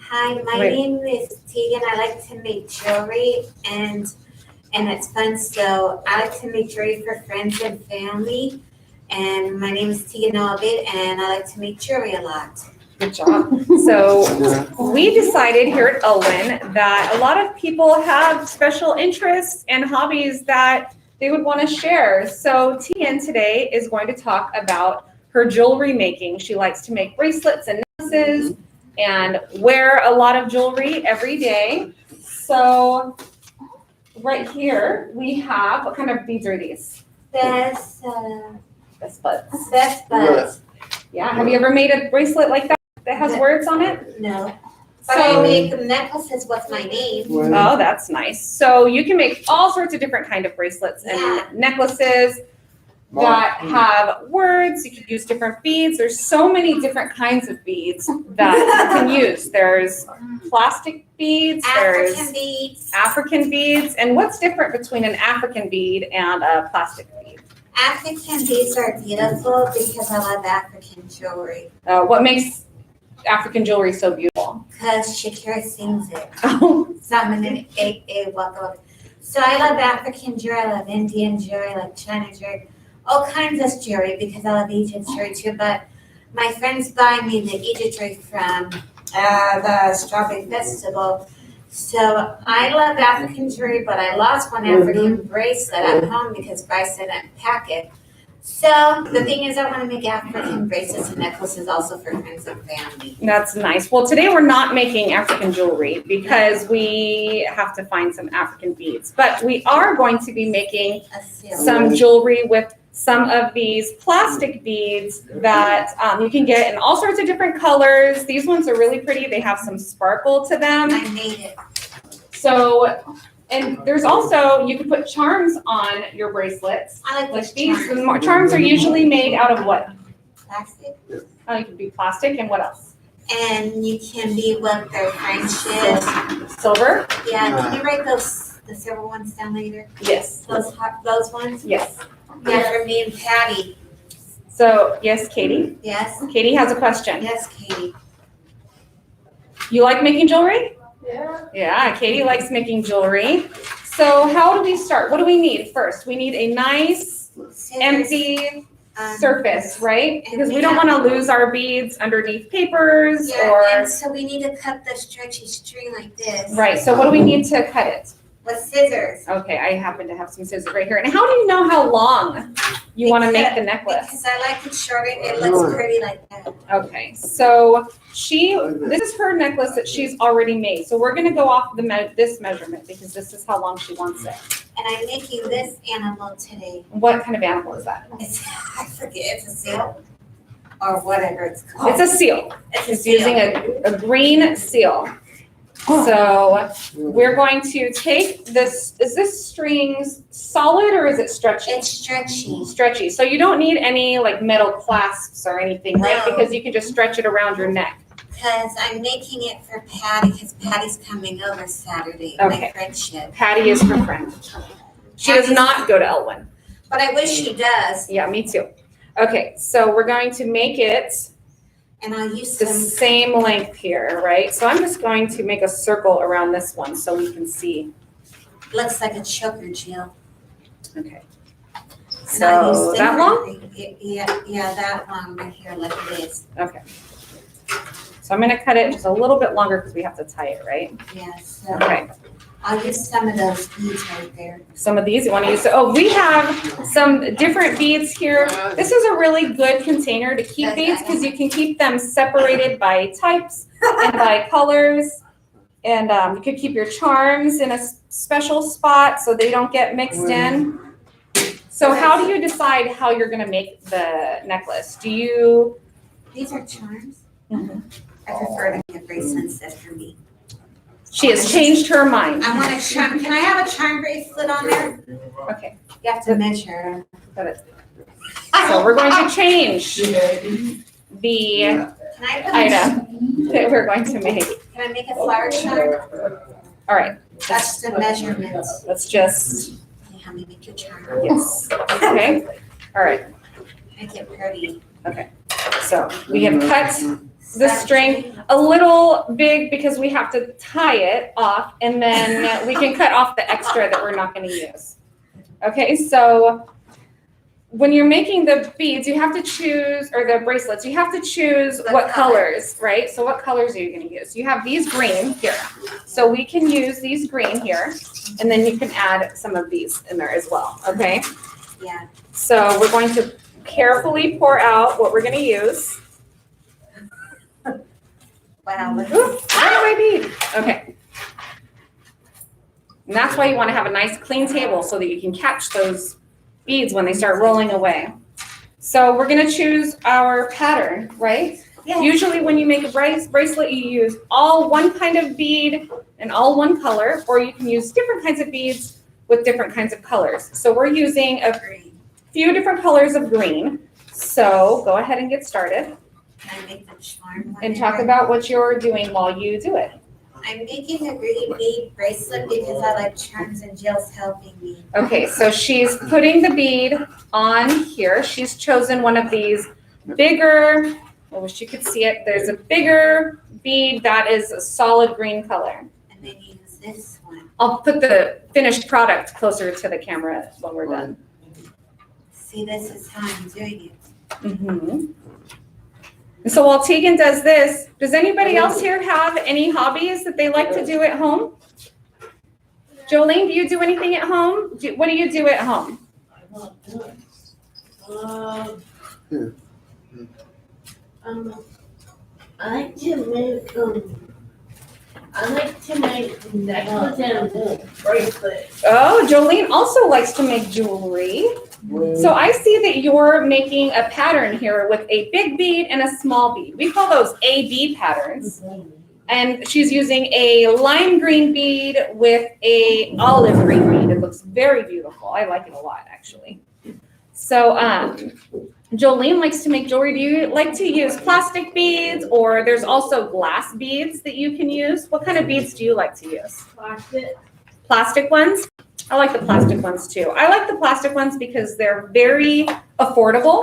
Hi, my name is Teagan. I like to make jewelry and it's fun. So I like to make jewelry for friends and family. And my name is Teagan and I like to make jewelry a lot. Good job. So we decided here at Elwyn that a lot of people have special interests and hobbies that they would want to share. So Teagan today is going to talk about her jewelry making. She likes to make bracelets and necklaces and wear a lot of jewelry every day. So right here we have, what kind of beads are these? Best buds. Best buds. Yeah, have you ever made a bracelet like that has words on it? No. But I make necklaces with my name. Oh, that's nice. So you can make all sorts of different kind of bracelets and necklaces that have words. You can use different beads. There's so many different kinds of beads that you can use. There's plastic beads, African beads. African beads. And what's different between an African bead and a plastic bead? African beads are beautiful because I love African jewelry. What makes African jewelry so beautiful? Because Shakira sings it. Oh. Summon a welcome. So I love African jewelry, I love Indian jewelry, I love China jewelry, all kinds of jewelry because I love Egypt jewelry too. But my friends buy me the Egypt jewelry from the Strawberry Festival. So I love African jewelry, but I lost one African bracelet at home because Bryce didn't pack it. So the thing is, I want to make African bracelets and necklaces also for friends and family. That's nice. Well, today we're not making African jewelry because we have to find some African beads, but we are going to be making some jewelry with some of these plastic beads that you can get in all sorts of different colors. These ones are really pretty. They have some sparkle to them. I made it. So, and there's also, you can put charms on your bracelets. I like these. The charms are usually made out of what? Plastic. Oh, you can be plastic, and what else? And you can be with their friendship. Silver? Yeah, can you write the silver ones down later? Yes. Those ones? Yes. Yeah, for me and Patty. So, yes, Katie? Yes. Katie has a question. Yes, Katie. You like making jewelry? Yeah. Yeah, Katie likes making jewelry. So how do we start? What do we need first? We need a nice empty surface, right? Because we don't want to lose our beads underneath papers and so we need to cut the stretchy string like this. Right, so what do we need to cut it? With scissors. Okay, I happen to have some scissors right here. And how do you know how long you want to make the necklace? Because I like it shorter. It looks pretty like that. Okay, so this is her necklace that she's already made. So we're going to go off this measurement because this is how long she wants it. And I'm making this animal today. What kind of animal is that? I forget. It's a seal or whatever it's called. It's a seal. It's using a green seal. So we're going to take this. Is this string solid or is it stretchy? It's stretchy. Stretchy. So you don't need any like metal clasps or anything, right? Because you can just stretch it around your neck. Because I'm making it for Patty because Patty's coming over Saturday. Okay. My friendship. Patty is her friend. She does not go to Elwyn. But I wish she does. Yeah, me too. Okay, so we're going to make it and I'll use the same length here, right? So I'm just going to make a circle around this one so we can see. Looks like a choker, Jill. Okay. So that long? Yeah, that long right here, like it is. Okay. So I'm going to cut it just a little bit longer because we have to tie it, right? Yes. Okay. I'll use some of those beads right there. Some of these you want to use. Oh, we have some different beads here. This is a really good container to keep beads because you can keep them separated by types and by colors. And you could keep your charms in a special spot so they don't get mixed in. So how do you decide how you're going to make the necklace? These are charms. Mm-hmm. I prefer to get bracelets that's for me. She has changed her mind. I want a charm. Can I have a charm bracelet on there? Okay. You have to measure. So we're going to change the item that we're going to make. Can I make a flower charm? All right. That's the measurements. Let's just. Help me make your charm. Yes. Okay. All right. Make it pretty. Okay. So we have cut the string a little big because we have to tie it off, and then we can cut off the extra that we're not going to use. Okay, so when you're making the beads, you have to choose, or the bracelets, you have to choose what colors, right? So what colors are you going to use? You have these green here. So we can use these green here, and then you can add some of these in there as well, okay? Yeah. So we're going to carefully pour out what we're going to use. Wow. Out of my bead. Okay. And that's why you want to have a nice clean table so that you can catch those beads when they start rolling away. So we're going to choose our pattern, right? Yeah. Usually when you make a bracelet, you use all one kind of bead and all one color, or you can use different kinds of beads with different kinds of colors. So we're using a few different colors of green. So go ahead and get started. Can I make the charm one? And talk about what you're doing while you do it. I'm making a green bead bracelet because I like charms and Jill's helping me. Okay, so she's putting the bead on here. She's chosen one of these bigger, I wish you could see it. There's a bigger bead that is a solid green color. And then use this one. I'll put the finished product closer to the camera when we're done. See, this is how I'm doing it. Mm-hmm. And so while Teagan does this, does anybody else here have any hobbies that they like to do at home? Jolene, do you do anything at home? What do you do at home? I like to make necklaces and bracelets. Oh, Jolene also likes to make jewelry. So I see that you're making a pattern here with a big bead and a small bead. We call those AB patterns. And she's using a lime green bead with a olive green bead. It looks very beautiful. I like it a lot, actually. So Jolene likes to make jewelry. Do you like to use plastic beads, or there's also glass beads that you can use? What kind of beads do you like to use? Plastic. Plastic ones? I like the plastic ones too. I like the plastic ones because they're very affordable.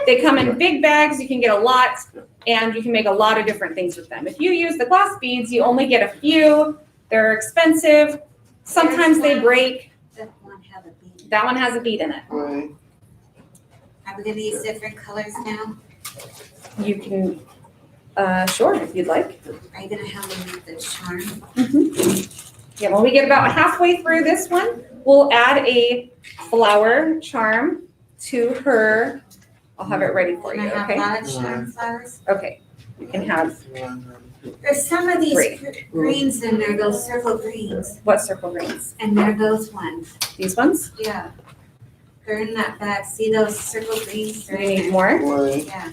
They come in big bags. You can get a lot, and you can make a lot of different things with them. If you use the glass beads, you only get a few. They're expensive. Sometimes they break. That one have a bead. That one has a bead in it. Are we gonna use different colors now? You can, sure, if you'd like. Are you gonna help me make the charm? Yeah, when we get about halfway through this one, we'll add a flower charm to her. I'll have it ready for Can you, I have okay? a lot of charm flowers? Okay, you can have, There's some of these Great. greens in there, those circle greens, what circle greens? and they're those ones. These ones? Yeah. They're in that bag. See those circle greens? Do They're you in need there. more? Yeah.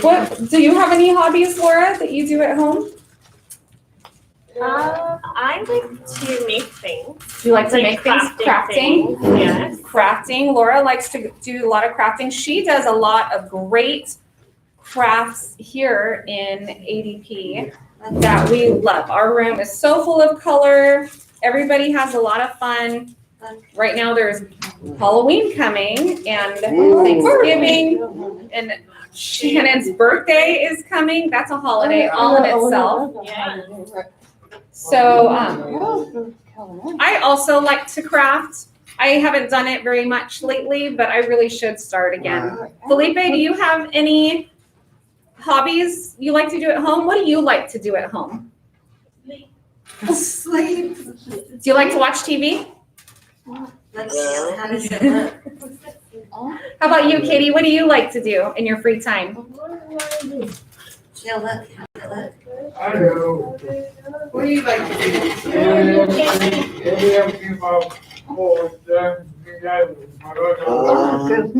What, do you have any hobbies, Laura, that you do at home? I like to make things. Do you like to make things? Crafting? things, yes. Crafting. Laura likes to do a lot of crafting. She does a lot of great crafts here in ADP that we love. Our room is so full of color. Everybody has a lot of fun. Right now there's Halloween coming and Thanksgiving, and Shannon's birthday is coming. That's a holiday all in itself. Yeah. So I also like to craft. I haven't done it very much lately, but I really should start again. Felipe, do you have any hobbies you like to do at home? What do you like to do at home? Sleep. Do you like to watch TV? Let's see. How does it look? How about you, Katie? What do you like to do in your free time? Jill, look. How does it look? I know. What do you like to do?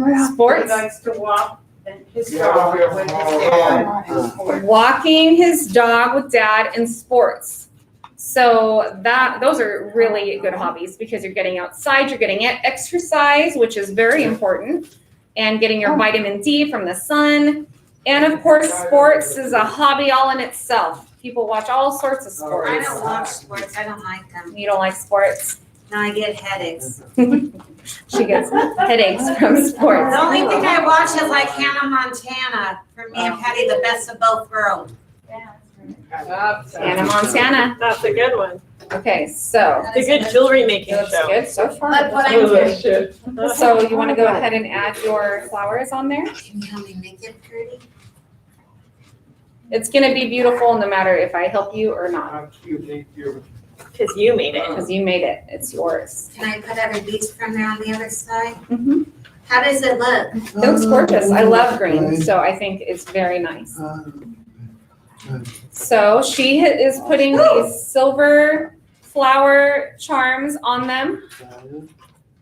He Sports? likes to walk and his dog with his dad and sports. Walking his dog with dad and sports. So those are really good hobbies because you're getting outside, you're getting exercise, which is very important, and getting your vitamin D from the sun. And of course, sports is a hobby all in itself. People watch all sorts of sports. I don't watch sports. I don't like them. You don't like sports? Now I get headaches. She gets headaches from sports. The only thing I watch is like Hannah Montana. For me and Patty, the best of both worlds. Hannah Montana. That's a good one. Okay, so It's a good jewelry making it looks show. good so far. Look what I'm doing. So you want to go ahead and add your flowers on there? Can you help me make it pretty? It's gonna be beautiful no matter if I help you or not, Because you made it. because you made it. It's yours. Can I put every beach from there on the other side? Mhm. How does it look? It looks gorgeous. I love green, so I think it's very nice. So she is putting these silver flower charms on them.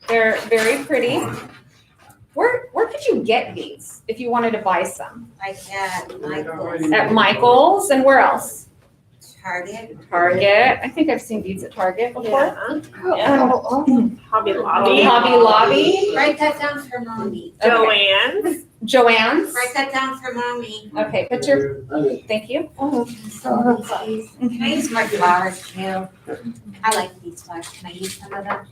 They're very pretty. Where could you get these if you wanted to buy some? Like at Michael's, At Michael's, and where else? Target? Target. I think I've seen beads at Target before. Yeah. Hobby Lobby. Hobby Lobby. Write that down for mommy. Joanne's. Joanne's. Write that down for mommy. Okay, put your, thank you. Can I use more flowers too? I like these flowers. Can I use some of them?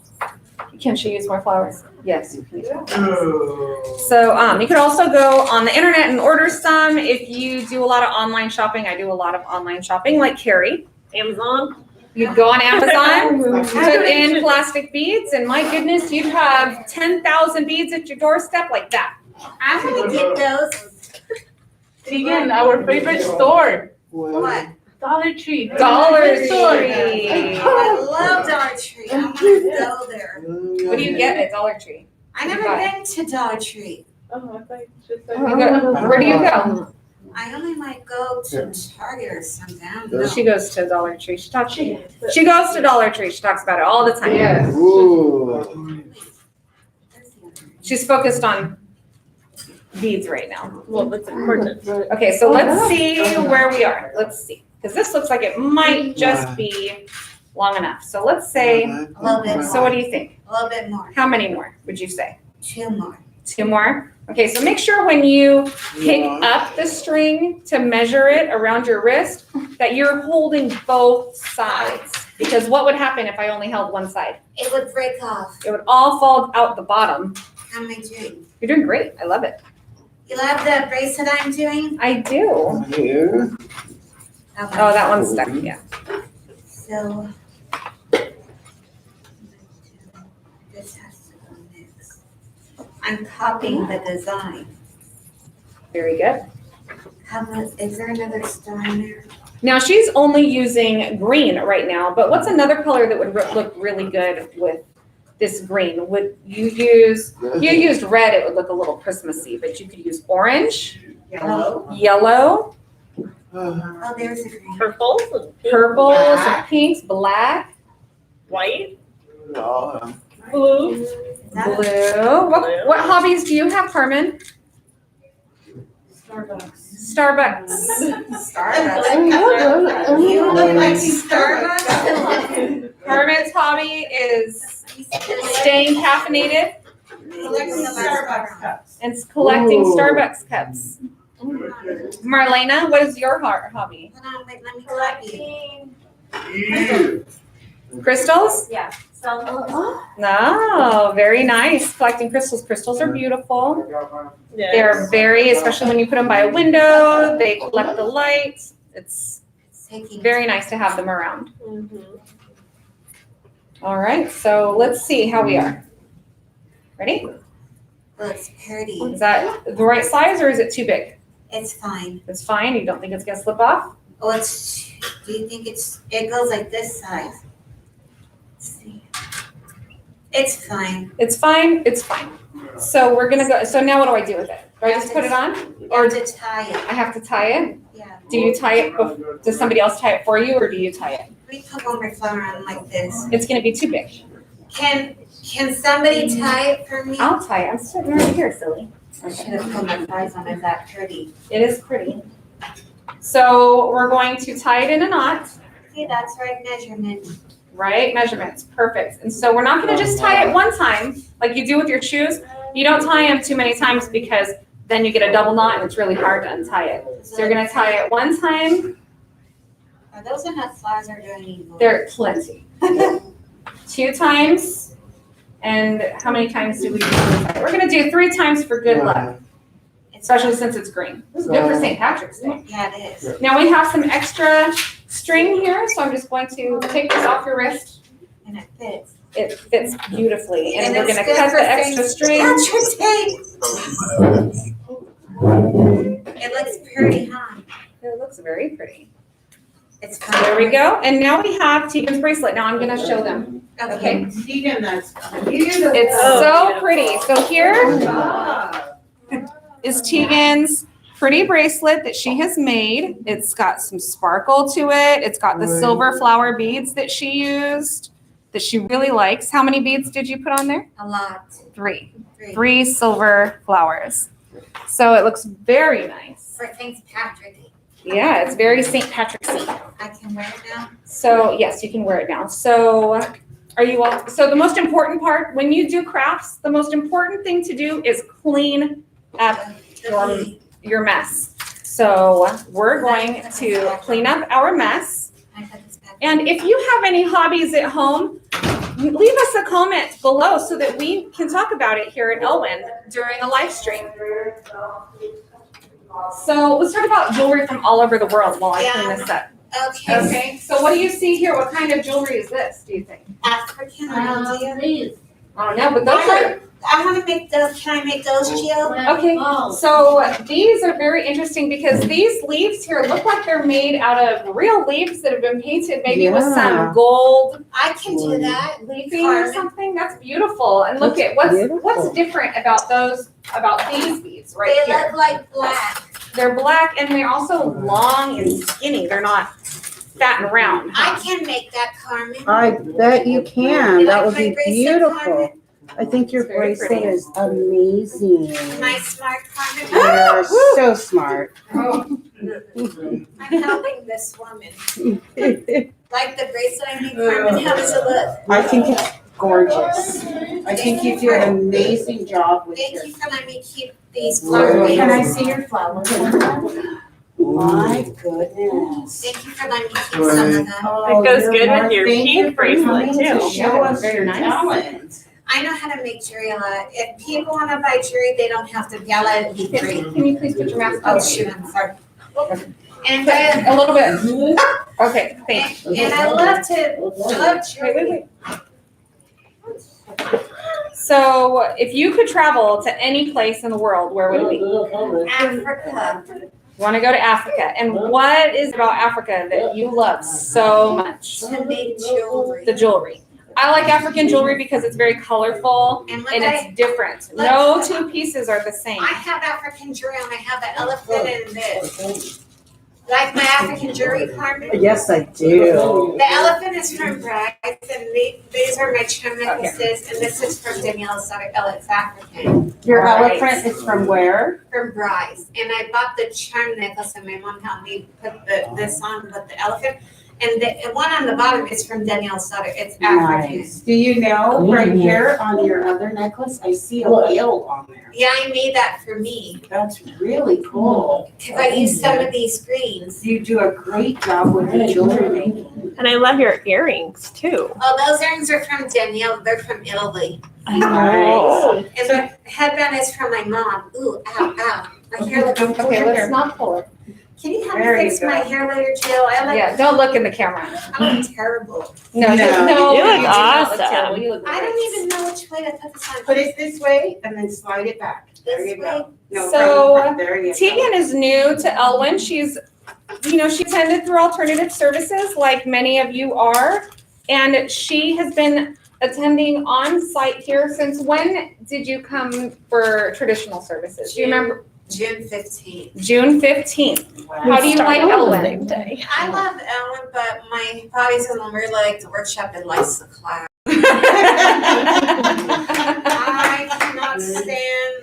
Can she use more flowers? Yes. you can use more flowers. So you could also go on the internet and order some. If you do a lot of online shopping, I do a lot of online shopping, like Carrie. Amazon. You'd go on Amazon, put in plastic beads, and my goodness, you'd have 10,000 beads at your doorstep like that. I'm gonna get those. Teagan, our favorite store, What? Dollar Tree. Dollar Tree. I love Dollar Tree. I want to go there. What do you get at Dollar Tree? I never been to Dollar Tree. Oh, I thought you just said. Where do you go? I only might go to Target or something. I don't know. She goes to Dollar Tree. She goes to Dollar Tree. She talks about it all the time. Yes. She's focused on beads right now. Well, that's important. Okay, so let's see where we are. Let's see. Because this looks like it might just be long enough. So let's say, A little bit more. so what do you think? A little bit more. How many more would you say? 2 more. 2 more? Okay, so make sure when you pick up the string to measure it around your wrist, that you're holding both sides. Because what would happen if I only held one side? It would break off. It would all fall out the bottom. How am I doing? You're doing great. I love it. You love the bracelet I'm doing? I do. Here. Oh, that one's stuck, yeah. So. This has to go next. I'm copying the design. Very good. How much, is there another star in there? Now she's only using green right now, but what's another color that would look really good with this green? Would you use, you used red, it would look a little Christmassy, but you could use orange, yellow, Oh, there's a green. Purple, purple, some pinks, black, white, No. blue. Is that a- blue. What hobbies do you have, Carmen? Starbucks. Starbucks. You look like Starbucks. Carmen's hobby is staying caffeinated Collecting the Starbucks cups. and collecting Ooh. Starbucks cups. Marlena, what is your hobby? Hold on, wait, let me copy. Collecting. Crystals? Yeah. No, very nice. Collecting crystals. Crystals are beautiful. Yes. They're very, especially when you put them by a window, they collect the light. It's Taking. very nice to have them around. Mhm. All right, so let's see how we are. Ready? Looks pretty. Is that the right size or is it too big? It's fine. It's fine. You don't think it's gonna slip off? Oh, it's, do you think it goes like this size? Let's see. It's fine. It's fine. It's fine. So we're gonna go. So now what do I do with it? Do I just put it on? You have to tie it. I have to tie it. Yeah. Do you tie it? Does somebody else tie it for you, or do you tie it? We put one more flower on like this. It's gonna be too big. Can somebody tie it for me? I'll tie it. I'm sitting right here, silly. I should have put my thighs on. Is that pretty? It is pretty. So we're going to tie it in a knot. See, that's right measurement. Right, measurements, perfect. And so we're not gonna just tie it one time, like you do with your shoes. You don't tie them too many times because then you get a double knot and it's really hard to untie it. So you're gonna tie it one time, Are those enough flowers or do I need more? there are plenty. 2 2 times. And how many times do we do this? We're gonna do 3 times for good luck, especially since it's green. This is good for St. Patrick's Day. Yeah, it is. Now we have some extra string here, so I'm just going to take this off your wrist. And it fits. It fits beautifully, and we're it's gonna good cut for the extra St. string. Patrick's Day. It looks pretty, huh? It looks very pretty. It's So there we go. And now we have Teagan's bracelet. Now I'm gonna show them. Okay. Teagan, that's beautiful. It's Oh, so beautiful. pretty. So here Ah. is Teagan's pretty bracelet that she has made. It's got some sparkle to it. It's got the silver flower beads that she used, that she really likes. How many beads did you put on there? A lot. 3. 3. 3 silver flowers. So it looks very nice. For St. Patrick. Yeah, it's very St. Patrick's Day. I can wear it now. So yes, you can wear it now. So are you all, so the most important part, when you do crafts, the most important thing to do is clean up your mess. So we're going to clean up our mess. I put this back. And if you have any hobbies at home, leave us a comment below so that we can talk about it here at Elwyn during the live stream. So let's talk about jewelry from all over the world while I clean this up. Okay. Okay, so what do you see here? What kind of jewelry is this, do you think? African idea. I don't know, but those are, I want to make those. Can I make those, Jill? okay. So these are very interesting because these leaves here look like they're made out of real leaves that have been painted maybe with some gold I can do that. leafing or something. That's beautiful. And look at what's different about these beads right They here. look like black. They're black and they're also long and skinny. They're not fat and round. I can make that, Carmen. I bet you can. That would be My bracelet, beautiful. Carmen? I think your It's very bracelet pretty. is amazing. Am I smart, Carmen? You're so smart. Oh, I'm helping this woman. Like the bracelet I made, Carmen. How does it look? I think it's gorgeous. I think you do an amazing job with Thank your. you for letting me keep these flowers. Can I see your flowers? My goodness. Thank you for letting me keep some of them. Oh, It goes you're good with more- your thank pink you for bracelet, coming to too. Show us Very your nice. talent. I know how to make jewelry a lot. If people want to buy jewelry, they don't have to yell at it. It'd be free. can you please put your mask on? Oh, shoot, I'm sorry. And A little bit. Okay, thanks. and I love jewelry. Wait. So if you could travel to any place in the world, where would it be? Africa. You want to go to Africa. And what is about Africa that you love so much? To make jewelry. The jewelry. I like African jewelry because it's very colorful And look, and it's different. No 2 pieces are the same. I have African jewelry and I have an elephant in this. Like my African jewelry, Carmen? Yes, I do. The elephant is from Bryce, and these are my charm necklaces, and this is from Danielle Sutherland. It's African. Your Right. elephant is from where? From Bryce. And I bought the charm necklace, and my mom helped me put this on with the elephant. And the one on the bottom is from Danielle Sutter. It's African. Nice. Do you know right here on your other necklace, I see a whale on there. Yeah, I made that for me That's really cool. because I used some of these greens. You do a great job with the jewelry making. And I love your earrings too. Oh, those earrings are from Danielle. They're from Italy. Nice. And the headband is from my mom. Ooh, ow, ow. My hair looks Okay, let's not pull it. Can you help me Very fix my good. hair later, Jill? Yeah, don't look in the camera. I'm terrible. No, No. You look do not look awesome. terrible. You look I great. don't even know which way to put this on. Put it this way and then slide it back. There This you way? go. No, So, from there you go. Teagan is new to Elwyn. She's, she attended through alternative services like many of you are. And she has been attending on site here since when did you come for traditional services? Do you remember? June 15th. June 15th. How do you like Elwyn? I love Ellen, but my body's gonna really like to workshop and lights the cloud. I cannot stand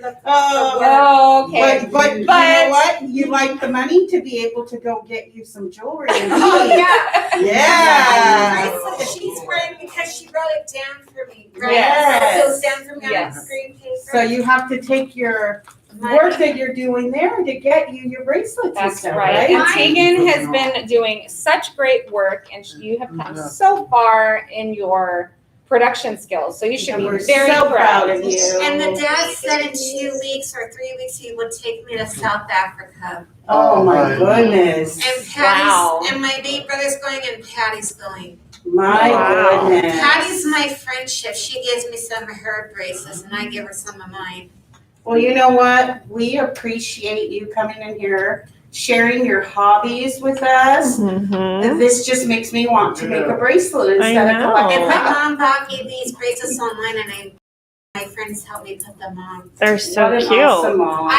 the Oh, Okay. but you know what? You like the money to be able to go get you some jewelry. and Oh, see. yeah. Yeah. She's wearing because she wrote it down for me. Right? Yes. So it's down for me on Yes. screen paper. So you have to take your work that you're doing there to get you your bracelets and That's stuff, right. And right? Teagan has been doing such great work and you have come so far in your production skills. So you should be We're very so proud of you. you. And the dad said in 2 weeks or 3 weeks he would take me to South Africa. Oh my goodness. And Patty's Wow. and my big brother's going and Patty's going. My Wow. goodness. Patty's my friendship. She gives me some of her bracelets and I give her some of mine. Well, you know what? We appreciate you coming in here, sharing your hobbies with us. Mm-hmm. This just makes me want to make a bracelet instead of know. collecting. And my mom bought me these bracelets online and my friends helped me put them on. They're so What an cute. awesome mom.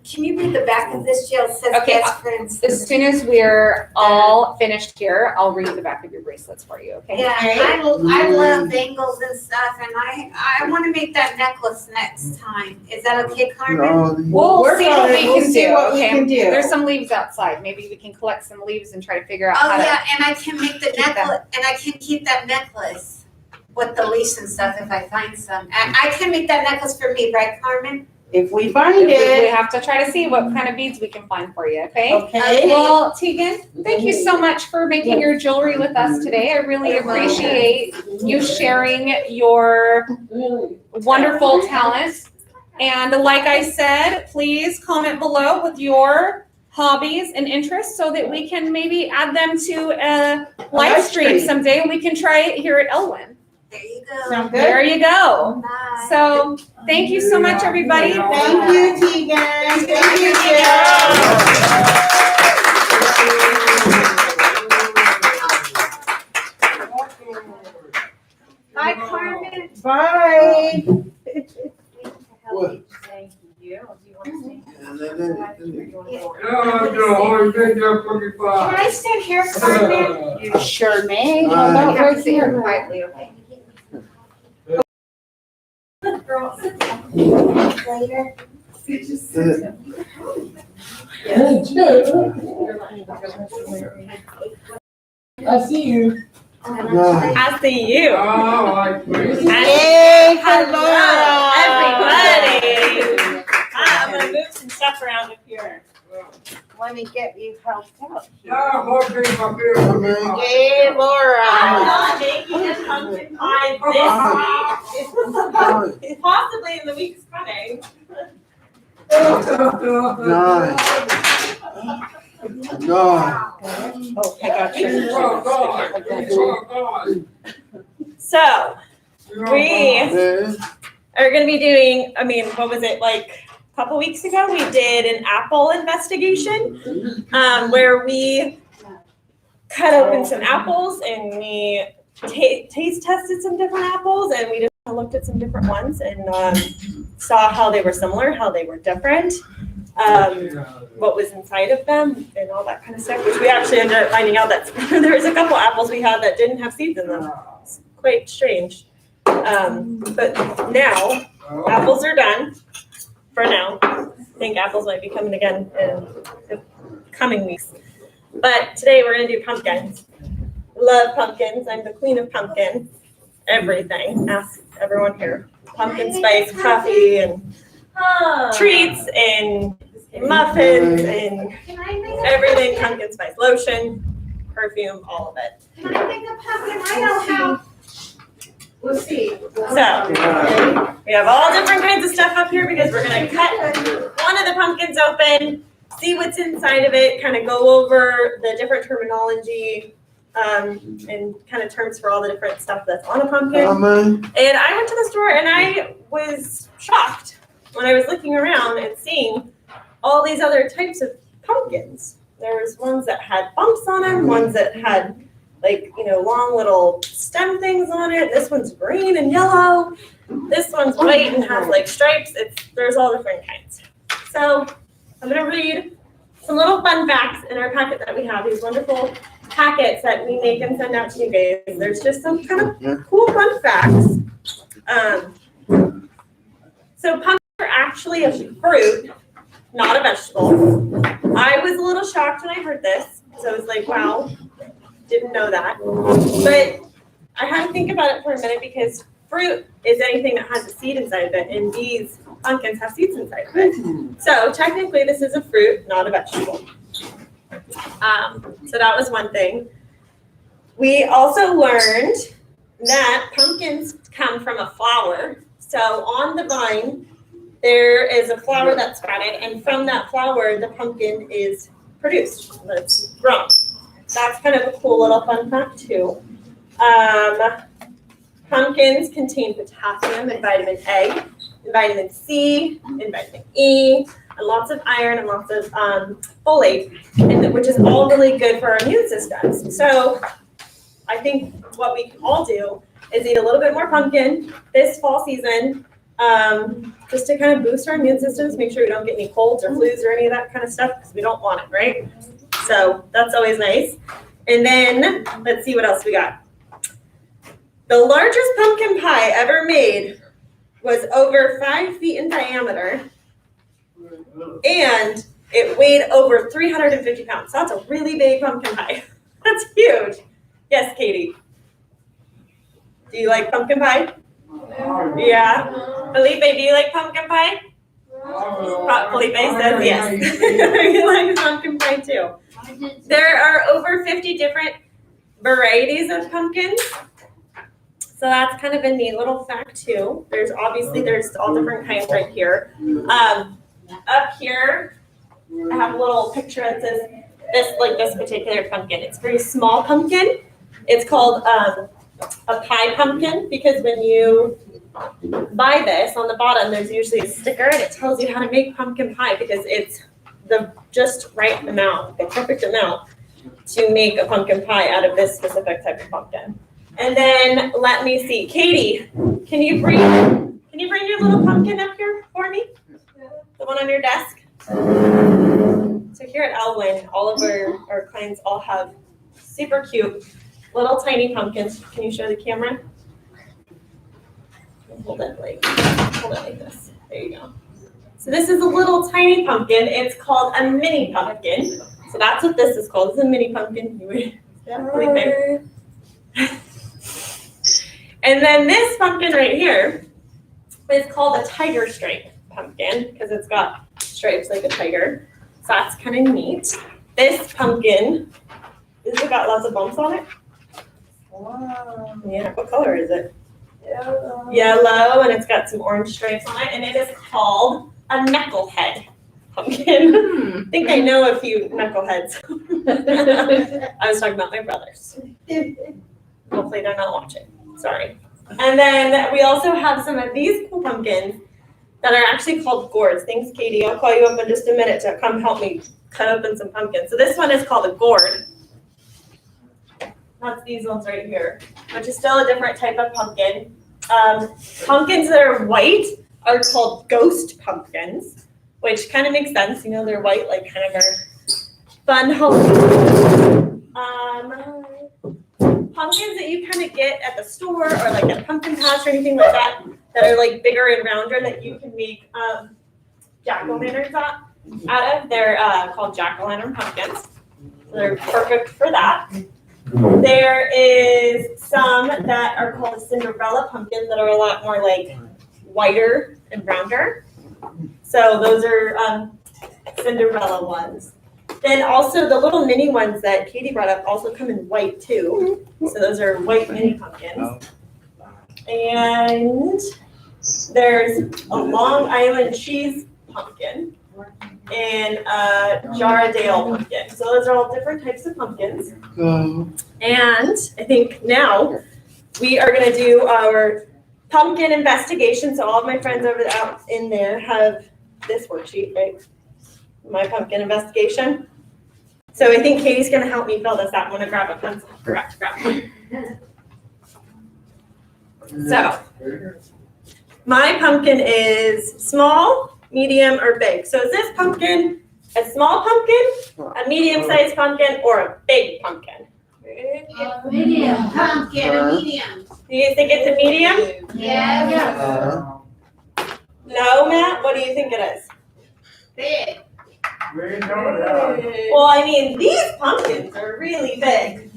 Can you read the back of this, Jill? It says Okay, best friends. As soon as we're all finished here, I'll read the back of your bracelets for you, okay? Yeah, Okay. I love bangles and stuff, and I want to make that necklace next time. Is that okay, Carmen? We'll Work see on what it. we We'll can see do, what we okay? can do. There's some leaves outside. Maybe we can collect some leaves and try to figure out Oh how to. yeah, and I can make the keep them. necklace, and I can keep that necklace with the leaves and stuff if I find some. I can make that necklace for me, right, Carmen? If we find We it, have to try to see what kind of beads we can find for you, okay? okay? Well, Teagan, thank you so much for making your jewelry with us today. I really appreciate you sharing your wonderful talents. And like I said, please comment below with your hobbies and interests so that we can maybe add them to a live stream someday and we can try it here at Elwyn. There you go. Sound There good? you go. Bye. So thank you so much, everybody. Thank you, Teagan. Thank you, Bye, Carmen. Jill. Bye. What? Thank you. Do you want to stay? Can I stand here, Carmen? You sure may. Bye. How about right Sit here here? quietly, okay? Later. I see you. Bye. I see you. Yay for Laura. Everybody. I'm gonna move some stuff around up here. Let me get you helped out. Come in. Yay, Laura. I'm not making a pumpkin pie this week. Possibly in the weeks coming. Nine. Oh, I got you. So we Man. are gonna be doing, what was it, like a couple weeks ago, we did an apple investigation, where we cut open some apples and we taste tested some different apples and we just looked at some different ones and saw how they were similar, how they were different, what was inside of them and all that kind of stuff, which we actually ended up finding out that there was a couple apples we had that didn't have seeds in them. It's quite strange. But now, apples are done for now. I think apples might be coming again in the coming weeks. But today we're gonna do pumpkins. Love pumpkins. I'm the queen of pumpkin. Everything. Ask everyone here. Pumpkin spice coffee and treats and muffins and Can I make a everything. pumpkin? Pumpkin spice lotion, perfume, all of it. Can I make a pumpkin? I know how. We'll see. So we have all different kinds of stuff up here because we're gonna cut one of the pumpkins open, see what's inside of it, kind of go over the different terminology and kind of terms for all the different stuff that's on a pumpkin. Come in. And I went to the store and I was shocked when I was looking around and seeing all these other types of pumpkins. There was ones that had bumps on them, ones that had long little stem things on it. This one's green and yellow. This one's white and has like stripes. There's all different kinds. So I'm gonna read some little fun facts in our packet that we have, these wonderful packets that we make and send out to you guys. There's just some kind of cool fun facts. So pumpkins are actually a fruit, not a vegetable. I was a little shocked when I heard this. So I was like, wow, didn't know that. But I had to think about it for a minute because fruit is anything that has a seed inside of it, and these pumpkins have seeds inside of it. So technically this is a fruit, not a vegetable. So that was one thing. We also learned that pumpkins come from a flower. So on the vine, there is a flower that's sprouted, and from that flower, the pumpkin is produced. It's grown. That's kind of a cool little fun fact too. Pumpkins contain potassium and vitamin A, and vitamin C, and vitamin E, and lots of iron and lots of folate, which is all really good for our immune systems. So I think what we can all do is eat a little bit more pumpkin this fall season, just to kind of boost our immune systems, make sure we don't get any colds or flus or any of that kind of stuff, because we don't want it, right? So that's always nice. And then let's see what else we got. The largest pumpkin pie ever made was over 5 feet in diameter, and it weighed over 350 pounds. So that's a really big pumpkin pie. That's huge. Yes, Katie. Do you like pumpkin pie? Yeah. Felipe, do you like pumpkin pie? Felipe says yes. He likes pumpkin pie too. There are over 50 different varieties of pumpkins. So that's kind of a neat little fact too. There's all different kinds right here. Up here, I have a little picture that says this particular pumpkin. It's a very small pumpkin. It's called a pie pumpkin because when you buy this, on the bottom there's usually a sticker and it tells you how to make pumpkin pie because it's the just right amount, the perfect amount to make a pumpkin pie out of this specific type of pumpkin. And then let me see, Katie, can you bring your little pumpkin up here for me? The one on your desk. So here at Elwyn, all of our clients all have super cute little tiny pumpkins. Can you show the camera? Hold it like this. There you go. So this is a little tiny pumpkin. It's called a mini pumpkin. So that's what this is called. It's a mini pumpkin. And then this pumpkin right here is called a tiger stripe pumpkin because it's got stripes like a tiger. So that's kind of neat. This pumpkin, has it got lots of bumps on it? Wow. Yeah, what color is it? Yellow. Yellow, and it's got some orange stripes on it, and it is called a knucklehead pumpkin. I think I know a few knuckleheads. I was talking about my brothers. Hopefully they're not watching. Sorry. And then we also have some of these cool pumpkins that are actually called gourds. Thanks, Katie. I'll call you up in just a minute to come help me cut open some pumpkins. So this one is called a gourd. That's these ones right here, which is still a different type of pumpkin. Pumpkins that are white are called ghost pumpkins, which kind of makes sense. You know, they're white, like kind of our fun Halloween. Pumpkins that you kind of get at the store or like at a pumpkin patch or anything like that, that are like bigger and rounder that you can make jack-o'-lanterns out of. They're called jack-o'-lantern pumpkins. So they're perfect for that. There is some that are called a Cinderella pumpkin that are a lot more like whiter and rounder. So those are Cinderella ones. Then also the little mini ones that Katie brought up also come in white too. So those are white mini pumpkins. And there's a Long Island cheese pumpkin and a Jarradale pumpkin. So those are all different types of pumpkins. And I think now we are going to do our pumpkin investigation. So all of my friends out in there have this worksheet, right? My pumpkin investigation. So I think Katie's going to help me fill this out. I'm going to grab a pencil. Forgot to grab one. So my pumpkin is small, medium, or big. So is this pumpkin a small pumpkin, a medium-sized pumpkin, or a big pumpkin? Medium. Pumpkin, a medium. Do you think it's a medium? Yeah. No, Matt? What do you think it is? Big. Well, I mean, these pumpkins are really big.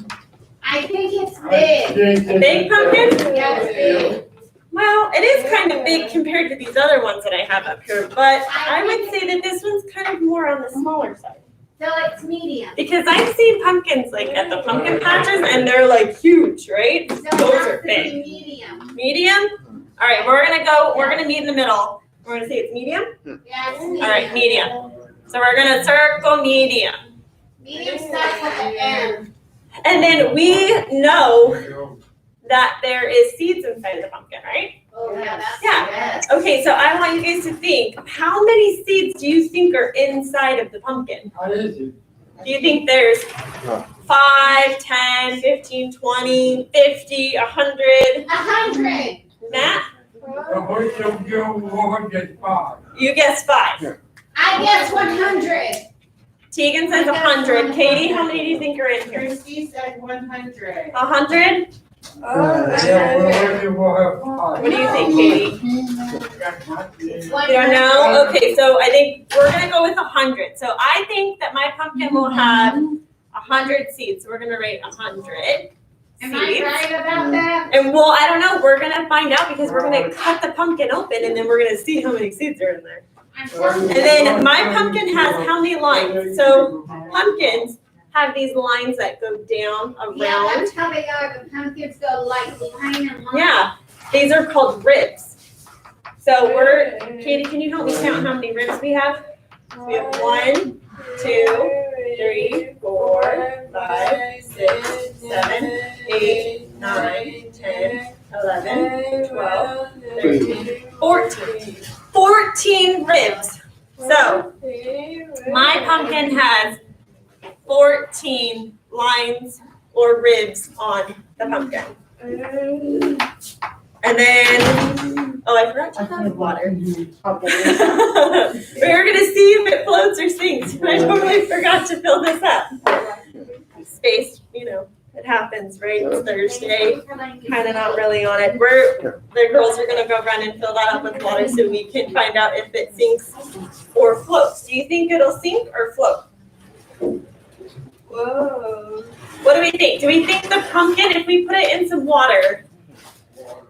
I think it's big. A big pumpkin? Yeah, it's big. Well, it is kind of big compared to these other ones that I have up here, but I would say that this one's kind of more on the smaller side. So it's medium. Because I've seen pumpkins like at the pumpkin patches and they're like huge, right? So it Those has are to be big. medium. Medium? All right, we're gonna meet in the middle. We're gonna say it's medium? Yeah, it's medium. All right, medium. So we're gonna circle medium. Medium starts at the end. And then we know that there is seeds inside of the pumpkin, right? Oh, yeah, that's Yeah. yes. Okay, so I want you guys to think, how many seeds do you think are inside of the pumpkin? How is it? Do you think there's 5, 10, 15, 20, 50, 100? 100. Matt, You get five. you guess 5. I guess 100. Teagan says 100. Katie, how many do you think are in here? Christy said 100. 100? What do you think, Katie? It's You 100. don't know? Okay, so I think we're gonna go with 100. So I think that my pumpkin will have 100 seeds. So we're gonna rate 100 Am I seeds. right about that? And well, I don't know. We're gonna find out because we're gonna cut the pumpkin open and then we're gonna see how many seeds are in there. And then my pumpkin has how many lines? So pumpkins have these lines that go down Yeah, around. that's how they are. The pumpkins go like behind and long. Yeah, these are called ribs. So we're, Katie, can you help me count how many ribs we have? We have 1, 2, 3, 4, 5, 6, 7, 8, 9, 10, 11, 12, 13, 14. 14 ribs. So my pumpkin has 14 lines or ribs on the pumpkin. And then, oh, I forgot to have water. We were gonna see if it floats or sinks. I totally forgot to fill this up. Space, it happens, right? It's Thursday, kind of not really on it. The girls are gonna go run and fill that up with water so we can find out if it sinks or floats. Do you think it'll sink or float? Whoa. What do we think? Do we think the pumpkin, if we put it in some water,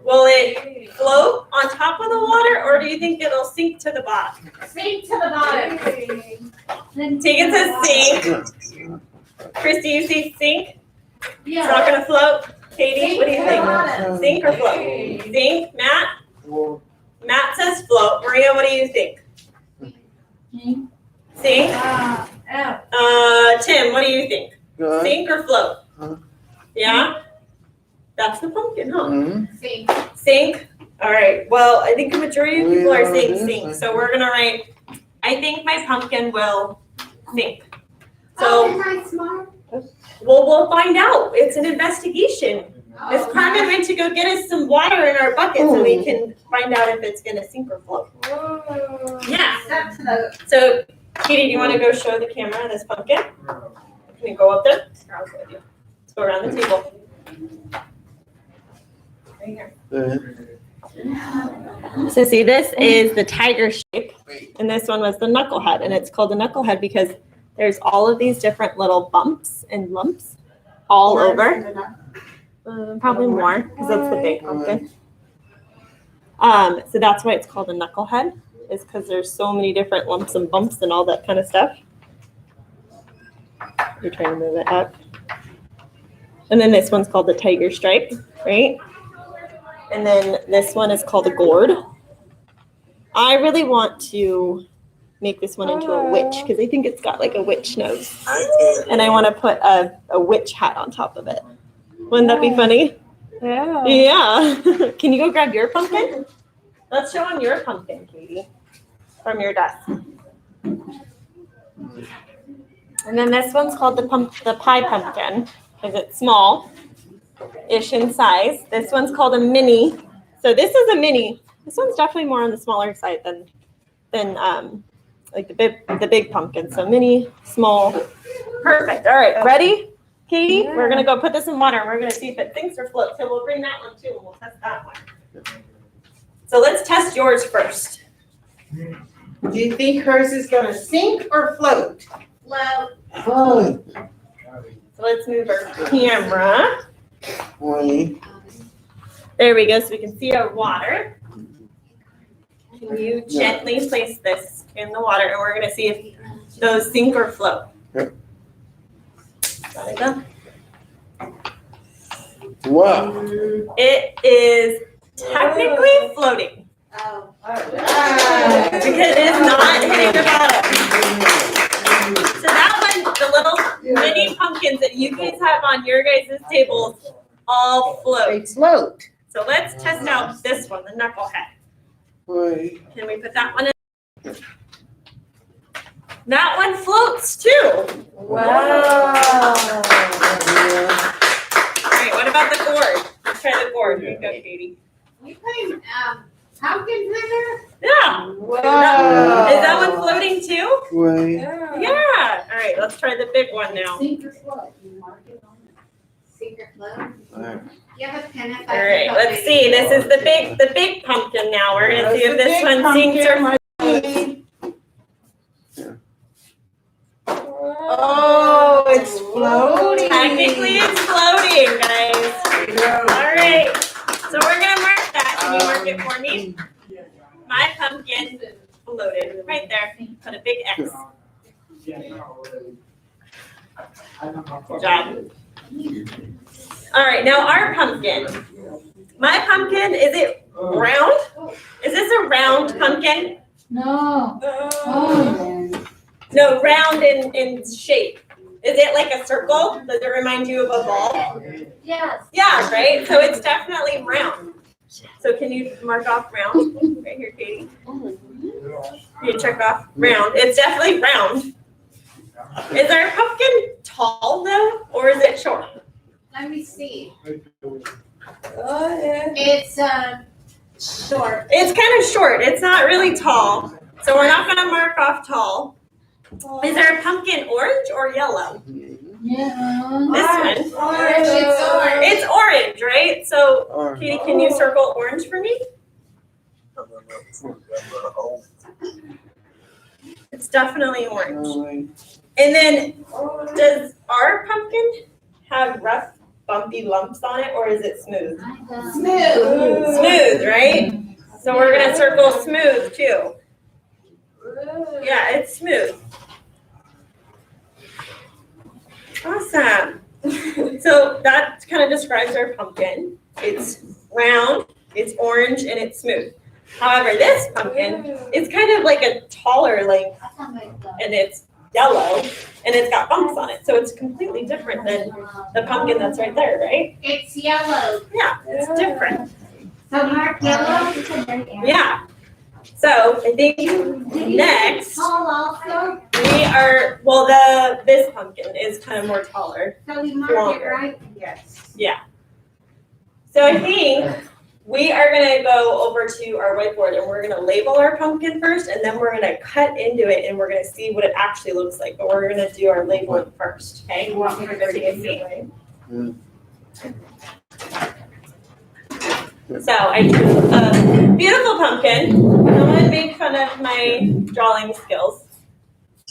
will it float on top of the water, or do you think it'll sink to the bottom? Sink to the bottom. Teagan says sink. Christy, you see sink? It's Yeah. not gonna float? Katie, what do you Sink to the think? bottom. Sink or float? Sink, Matt? Matt says float. Maria, what do you think? Sink? Tim, what do you think? Sink or float? Yeah? That's the pumpkin, huh? Sink. Sink? All right. Well, I think the majority of people are saying sink. So we're gonna write, I think my pumpkin will sink. Oh, So, am I smart? well, we'll find out. It's an investigation. Miss Oh, Carmen went to go get us some water in our bucket so we can find out if it's gonna sink or float. Yeah. Up to the So, Katie, do you want to go show the camera this pumpkin? Can you go up there? Or I'll go with you. Let's go around the table. Right here. So see, this is the tiger shape, and this one was the knucklehead, and it's called the knucklehead because there's all of these different little bumps and lumps all over. Probably more because that's the big pumpkin. So that's why it's called a knucklehead, is because there's so many different lumps and bumps and all that kind of stuff. You're trying to move it up. And then this one's called the tiger stripe, right? And then this one is called a gourd. I really want to make this one into a witch because I think it's got like a witch nose. And I want to put a witch hat on top of it. Wouldn't that be funny? Yeah. Yeah. Can you go grab your pumpkin? Let's show them your pumpkin, Katie, from your desk. And then this one's called the pie pumpkin because it's small-ish in size. This one's called a mini. So this is a mini. This one's definitely more on the smaller side than like the big pumpkin. So mini, small, perfect. All right, ready, Katie? We're gonna go put this in water and we're gonna see if it sinks or floats. So we'll bring that one too and we'll test that one. So let's test yours first. Do you think hers is gonna sink or float? float. Fine. So let's move our camera. 20. There we go, so we can see our water. Can you gently place this in the water and we're gonna see if those sink or float. Yeah. Gotta go. Wow. It is technically floating Oh. because it is not hitting the bottom. So that one, the little mini pumpkins that you guys have on your guys' tables all float. They float. So let's test out this one, the knucklehead. Wait. Can we put that one in? That one floats too. Wow. All right, what about the gourd? Let's try the gourd. Here you go, Katie. We put pumpkins in there? Yeah. Wow. Is that one floating too? Wait. Yeah. All right, let's try the big one now. Secret float. You mark it on it. Secret float. Alright. You have a pen if All right, let's see. This is the big pumpkin now. We're gonna see if this one sinks or. Oh, it's floating. Technically, it's floating, guys. All right, so we're gonna mark that. Can you mark it for me? My pumpkin floated right there. Put a big X. Good job. All right, now our pumpkin. My pumpkin, is it round? Is this a round pumpkin? No. Oh. No, round in shape. Is it like a circle? Does it remind you of a ball? Yes. Yeah, right? So it's definitely round. So can you mark off round? Right here, Katie. You check off round. It's definitely round. Is our pumpkin tall though, or is it short? Let me see. Oh, yeah. It's short. It's kind of short. It's not really tall. So we're not gonna mark off tall. Is our pumpkin orange or yellow? Yeah. This one. Orange. It's orange. It's orange, right? So Katie, can you circle orange for me? It's definitely orange. And then, does our pumpkin have rough, bumpy lumps on it, or is it smooth? Smooth. Smooth, right? So we're gonna circle smooth too. Yeah, it's smooth. Awesome. So that kind of describes our pumpkin. It's round, it's orange, and it's smooth. However, this pumpkin is kind of like a taller length, and it's yellow, and it's got bumps on it. So it's completely different than the pumpkin that's right there, right? It's yellow. Yeah, it's different. So mark yellow. Yeah. So I think next Tall also. we are, well, this pumpkin is kind of more taller. So we mark it right. Yes. Yeah. So I think we are gonna go over to our whiteboard and we're gonna label our pumpkin first, and then we're gonna cut into it and we're gonna see what it actually looks like. But we're gonna do our labeling first, okay? You want me to Everybody can see. So I drew a beautiful pumpkin. Don't want to make fun of my drawing skills.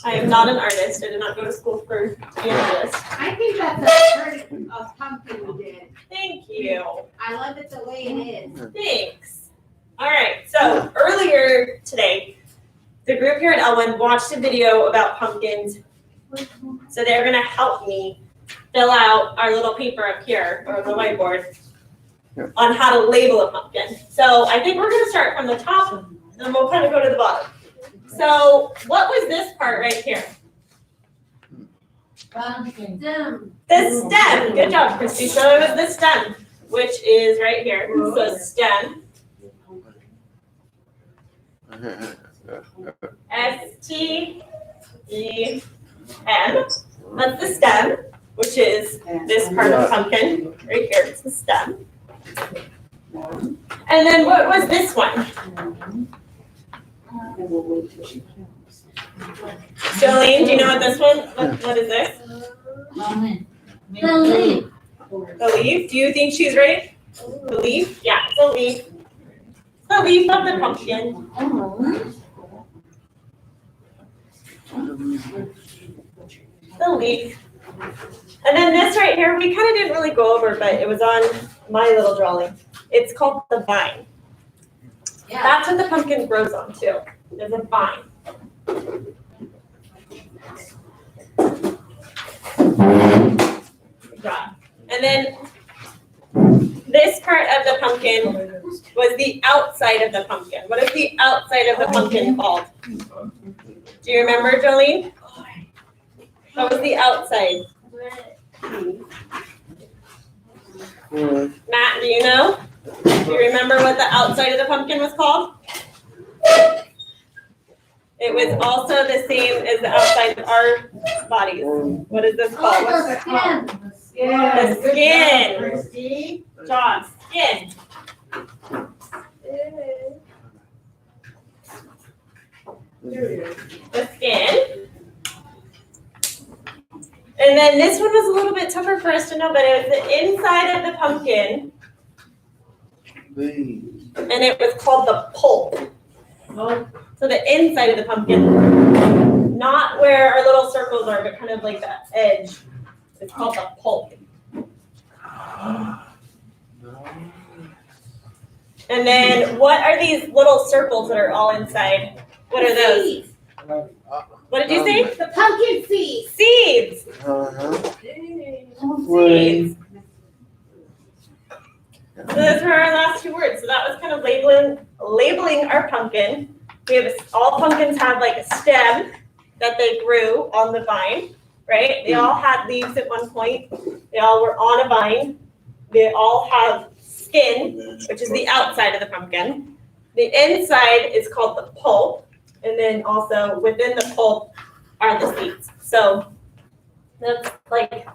I am not an artist. I did not go to school for to be an artist. I think that's a pretty pumpkin we did. Thank you. I love it the way it is. Thanks. All right. So earlier today, the group here at Elwyn watched a video about pumpkins. So they're going to help me fill out our little paper up here, or the whiteboard, on how to label a pumpkin. So I think we're going to start from the top, and then we'll kind of go to the bottom. So what was this part right here? Pumpkin. The stem. Good job, Christy. So it was the stem, which is right here. So stem. S-T-E-M. That's the stem, which is this part of the pumpkin. Right here, it's the stem. And then what was this one? Jolene, do you know what this one, what is this? The leaf. The leaf? Do you think she's right? The leaf? Yeah, it's a leaf. The leaf of the pumpkin. The leaf. And then this right here, we kind of didn't really go over, but it was on my little drawing. It's called the vine. Yeah. That's what the pumpkin grows on too. There's a vine. Yeah. And then this part of the pumpkin was the outside of the pumpkin. What is the outside of the pumpkin called? Do you remember, Jolene? What was the outside? Matt, do you know? Do you remember what the outside of the pumpkin was called? It was also the same as the outside of our bodies. What is this called? The skin. The skin. Christy. John, skin. The skin. And then this one was a little bit tougher for us to know, but it was the inside of the pumpkin, and it was called the pulp. So the inside of the pumpkin, not where our little circles are, but kind of like the edge. It's called the pulp. And then what are these little circles that are all inside? What are those? What did you say? The pumpkin seeds. Seeds. Seeds. So those were our last two words. So that was kind of labeling our pumpkin. We have all pumpkins have like a stem that they grew on the vine, right? They all had leaves at one point. They all were on a vine. They all have skin, which is the outside of the pumpkin. The inside is called the pulp, and then also within the pulp are the seeds. So that's like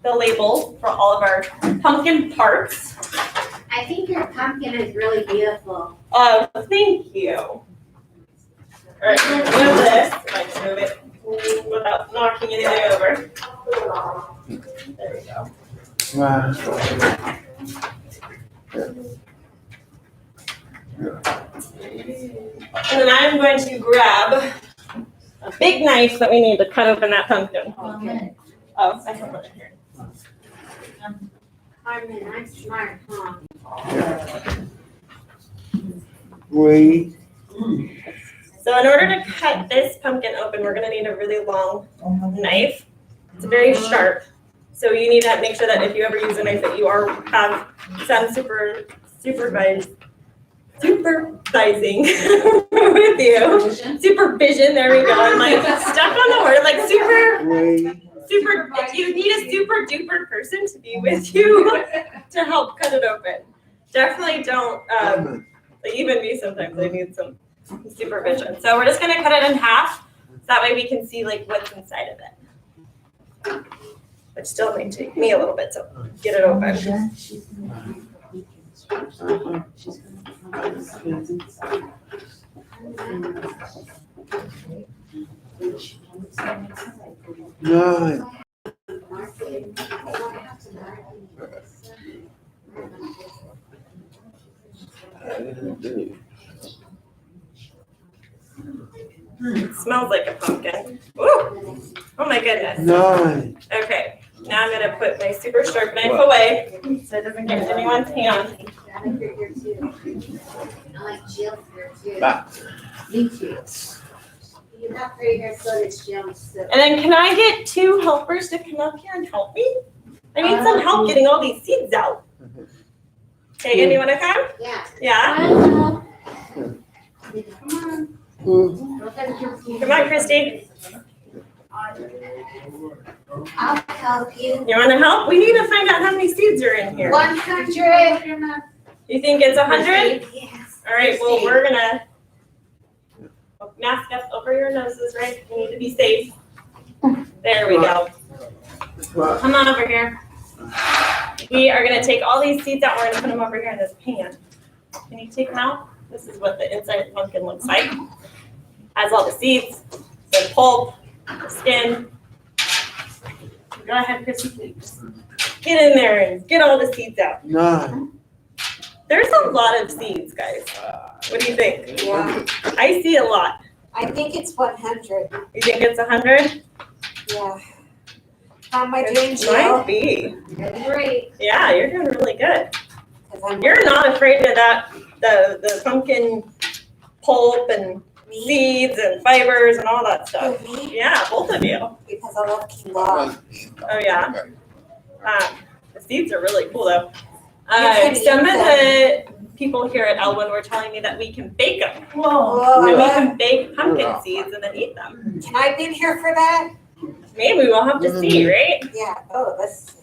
the label for all of our pumpkin parts. I think your pumpkin is really beautiful. Oh, thank you. All right, I'm gonna move this. I can move it without knocking anything over. There we go. Wow. And then I'm going to grab a big knife that we need to cut open that pumpkin. Oh, I have one in here. Carmen, I'm smart, huh? Wait. So in order to cut this pumpkin open, we're gonna need a really long knife. It's very sharp. So you need to make sure that if you ever use a knife that you have some supervising with you. Supervision, there we go. I'm like stuck on the word, like super, you need a super duper person to be with you to help cut it open. Definitely don't, even me sometimes, I need some supervision. So we're just gonna cut it in half, so that way we can see like what's inside of it. Which still may take me a little bit to get it open. Nine. It smells like a pumpkin. Ooh. Oh my goodness. Nine. Okay, now I'm gonna put my super sharp knife away so it doesn't get in anyone's hand. I like your hair too. I like Jill's hair too. Ah. Me too. You have pretty hair, so does Jill's. So. And then can I get two helpers to come up here and help me? I need some help getting all these seeds out. Teagan, you wanna come? Yeah. Yeah? Come Mm. on. Come on, Christy. I'll help you. You wanna help? We need to find out how many seeds are in here. 100. You think it's 100? Yes. All right, well, we're gonna mask up over your noses, right? We need to be safe. There we go. Come on over here. We are gonna take all these seeds out. We're gonna put them over here in this pan. Can you take them out? This is what the inside of the pumpkin looks like. Has all the seeds, the pulp, the skin. Go ahead, Chrissy, please. Get in there and get all the seeds out. Nine. There's a lot of seeds, guys. What do you think? Yeah. I see a lot. I think it's 100. You think it's 100? Yeah. How am I doing, Might Jill? be. Great. Yeah, you're doing really good. 'Cause I'm You're not afraid of that, the pumpkin pulp and me. seeds and fibers and all that stuff. Me? Yeah, both of you. Because I love quinoa. Oh, yeah. The seeds are really cool though. can Some eat of the people here at Elwyn were telling me that we can bake them. Whoa. And we can bake pumpkin seeds and then eat them. Can I be in here for that? Maybe we'll have to see, right? Yeah. Oh, this.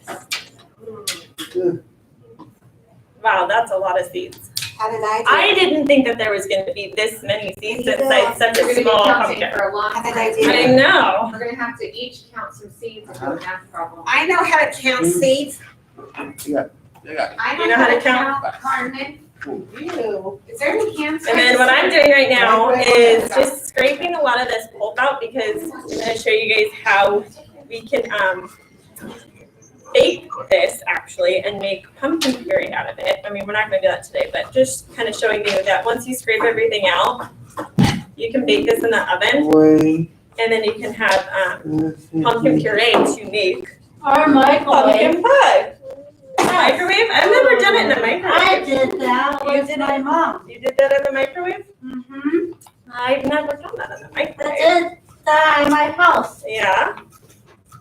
Wow, that's a lot of seeds. How did I do? I didn't think that there was going to be this many seeds Yeah. inside such We're a gonna be small counting pumpkin. for a long How did time. I do? I know. We're gonna have to each count some seeds and do a math problem. I know how to count seeds. Yeah. I You know how to count? Carmen. Ew. Is there any hands? And then what I'm doing right now is just scraping a lot of this pulp out because I'm going to show you guys how we can bake this actually and make pumpkin puree out of it. I mean, we're not going to do that today, but just kind of showing you that once you scrape everything out, you can bake this in the oven Wait. and then you can have pumpkin puree to make Our pumpkin pie. Microwave? I've never done it in a microwave. I did that You with did my mom. You did that in the microwave? Mm-hmm. I've never done that in the I microwave. did that in my house. Yeah.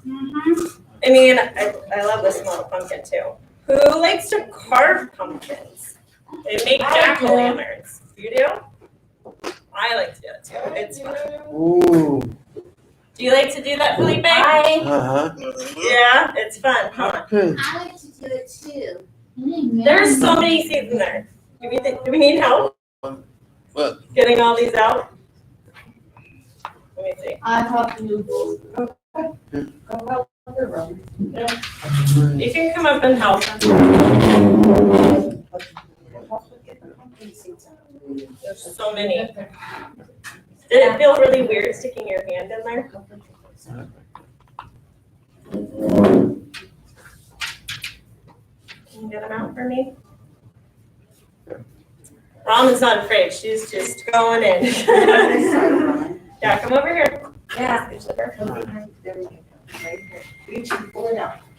Mm-hmm. I mean, I love the smell of pumpkin too. Who likes to carve pumpkins? They make jack-o'-lanterns. You do? I like to do it too. It's fun. Ooh. Do you like to do that, Felipe? Uh-huh. Yeah, it's fun, huh? Okay. I like to do it too. There's so many seeds in there. Do we need help What? getting all these out? Let me see. I help you. You can come up and help. There's so many. Did it feel really weird sticking your hand in there? Can you get them out for me? Raman's not afraid. She's just going in. Yeah, come over here. Yeah.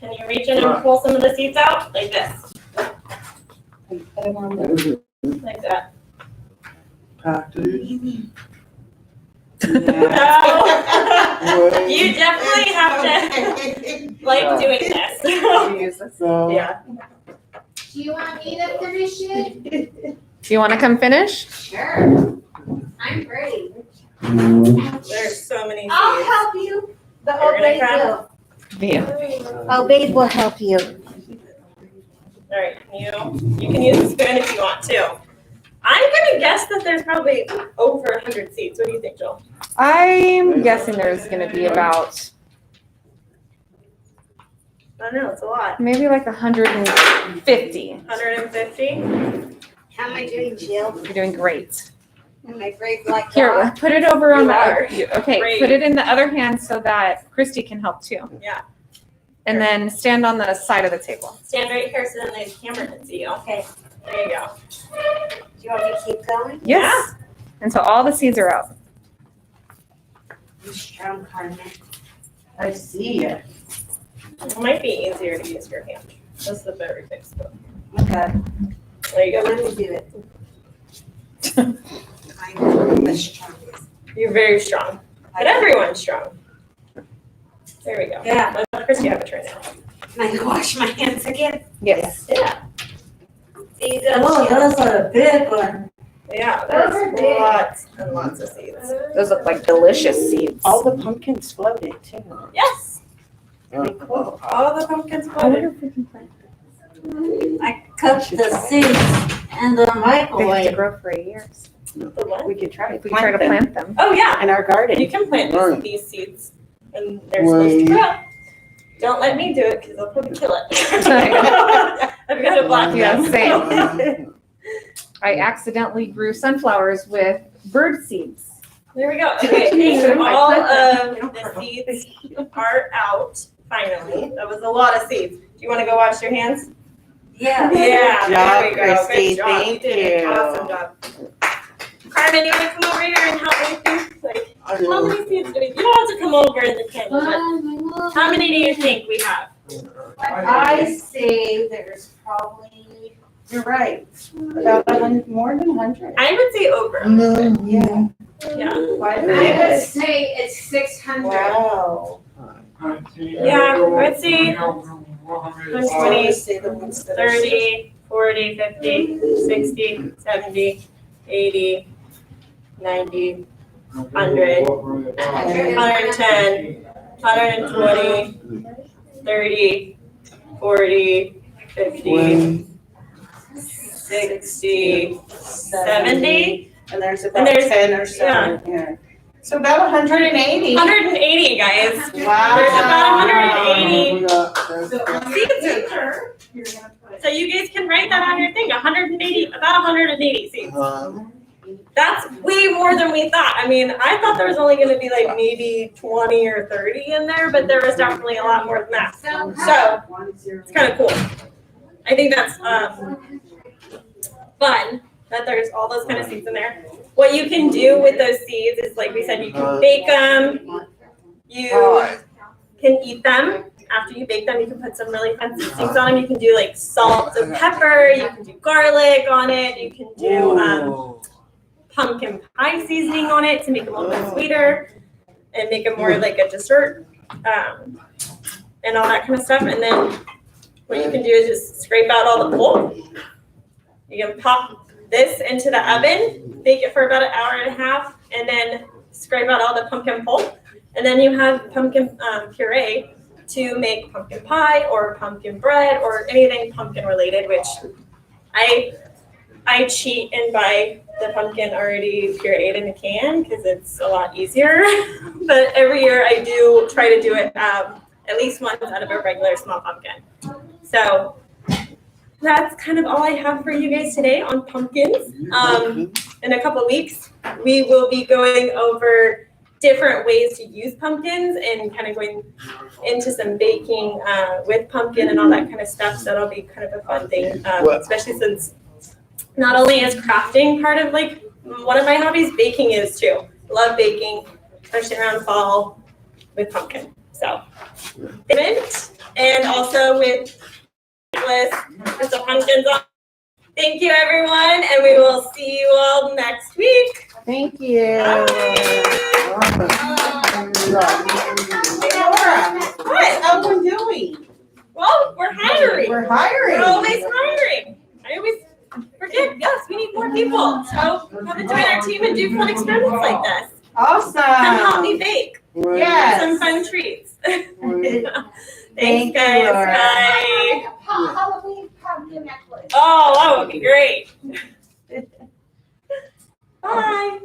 Can you reach in and pull some of the seeds out? Like this. Like that. Cactus. No. You definitely have to like doing this. So. Yeah. Do you want me to finish it? Do you want to come finish? Sure. I'm ready. There's so many I'll seeds. help you. The You're whole gonna babe grab? will. Yeah. Oh, babe will help you. All right, you can use a spoon if you want to. I'm gonna guess that there's probably over 100 seeds. What do you think, Joel? I'm guessing there's going to be about I don't know, it's a lot. maybe like 150. 150? How am I doing, Jill? You're doing great. Am I brave like Here, that? put it over on You the are. okay. Great. Put it in the other hand so that Christy can help too. Yeah. And then stand on the side of the table. Stand right here so then the camera can see you. Okay. There you go. Do you want me to keep going? Yes. Until all the seeds are out. You strong, Carmen. I see it. It might be easier to use your hand. That's the very big spoon. Okay. There you Go, go. let me do it. I'm the strongest. You're very strong. But everyone's strong. There we go. Yeah. Let Christy have a turn now. Can I wash my hands again? Yes. Yeah. These Oh, those are a big one. Yeah, Those are there's big. lots and lots of seeds. Those look like delicious seeds. All the pumpkins floated too. Yes. Pretty cool. All the pumpkins I wonder floated. if we can plant I cooked the seeds in the them. They have to microwave. grow for years. The what? We could try to If we try to plant them plant them. Oh, yeah. in our You garden. can plant Right. these seeds. And they're supposed Wait. to grow. Don't let me do it because I'll probably kill it. I've got a black Yeah, thumb. same. I accidentally grew sunflowers with bird seeds. There we go. Okay, so all of the seeds are out finally. That was a lot of seeds. Do you want to go wash your hands? Yeah. Yeah, there we go. Christy. Good job. Thank You did an you. awesome job. Carmen, you want to come over here and help me think? Like, how many seeds do we? You don't have to come over in the camera. But how many do you think we have? I say there's probably, You're right. About more than 100. I would say over. Yeah. Yeah. Why do I would say it's 600. Wow. Yeah, I would say 120, 30, 40, 50, 60, 70, 80, 90, 100, 110, 120, 30, 40, 50, 60, 70. And there's And about there's- 10 or so yeah. in here. So about 180. 180, guys. Wow. There's about 180 We got- seeds in there. So you guys can write that on your thing, 180, about 180 seeds. That's way more than we thought. I mean, I thought there was only gonna be like maybe 20 or 30 in there, but there was definitely a lot more than that. So, it's kind of cool. I think that's fun that there's all those kind of seeds in there. What you can do with those seeds is, like we said, you can bake them. You can eat them. After you bake them, you can put some really fancy things on them. You can do like salt and pepper. You can do garlic on it. You can do pumpkin pie seasoning on it to make it a little bit sweeter and make it more like a dessert, and all that kind of stuff. And then what you can do is just scrape out all the pulp. You can pop this into the oven, bake it for about an hour and a half, and then scrape out all the pumpkin pulp. And then you have pumpkin puree to make pumpkin pie or pumpkin bread or anything pumpkin related, which I cheat and buy the pumpkin already pureed in a can because it's a lot easier. But every year I do try to do it at least once out of a regular small pumpkin. So that's kind of all I have for you guys today on pumpkins. In a couple of weeks, we will be going over different ways to use pumpkins and kind of going into some baking with pumpkin and all that kind of stuff. So that'll be kind of a fun thing, especially since not only is crafting part of like one of my hobbies, baking is too. Love baking, especially around fall with pumpkin. So, and also with the pumpkins on. Thank you, everyone, and we will see you all next week. Thank you. Hey, Laura, what's Owen doing? Well, we're hiring. We're hiring. We're always hiring. I always forget. Yes, we need more people. So come and join our team and do fun experiments like this. Awesome. Come help me bake. Yes. Some fun treats. Thank Thanks, guys. you, Laura. Bye. Halloween pumpkin necklace. Oh, that would be great. Bye.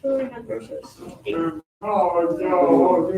Oh, we had brushes. Oh, no.